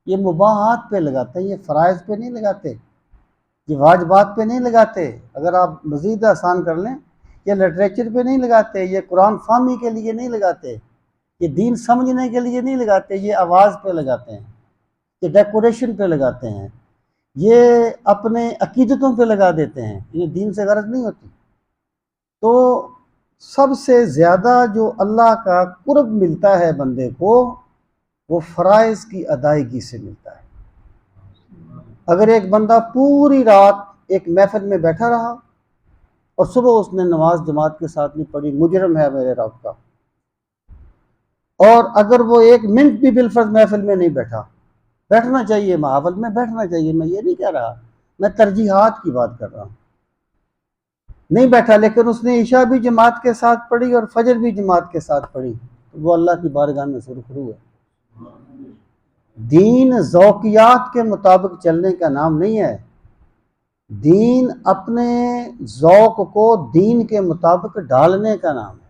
یہ مباحات پہ لگاتے ہیں، یہ فرائض پہ نہیں لگاتے، یہ واجبات پہ نہیں لگاتے۔ اگر آپ مزید آسان کر لیں، یہ لٹریچر پہ نہیں لگاتے، یہ قرآن فہمی کے لیے نہیں لگاتے، یہ دین سمجھنے کے لیے نہیں لگاتے، یہ آواز پہ لگاتے ہیں، یہ ڈیکوریشن پہ لگاتے ہیں، یہ اپنے عقیدتوں پہ لگا دیتے ہیں، انہیں دین سے غرض نہیں ہوتی۔ تو سب سے زیادہ جو اللہ کا قرب ملتا ہے بندے کو، وہ فرائض کی ادائیگی سے ملتا ہے۔ اگر ایک بندہ پوری رات ایک محفل میں بیٹھا رہا اور صبح اس نے نماز جماعت کے ساتھ نہیں پڑھی، مجرم ہے میرے رب کا۔ اور اگر وہ ایک منٹ بھی بالفرض محفل میں نہیں بیٹھا، بیٹھنا چاہیے، محافل میں بیٹھنا چاہیے، میں یہ نہیں کہہ رہا، میں ترجیحات کی بات کر رہا ہوں، نہیں بیٹھا لیکن اس نے عشاء بھی جماعت کے ساتھ پڑھی اور فجر بھی جماعت کے ساتھ پڑھی، وہ اللہ کی بارگاہ میں سرخرو ہے۔ دین ذوقیات کے مطابق چلنے کا نام نہیں ہے، دین اپنے ذوق کو دین کے مطابق ڈالنے کا نام ہے۔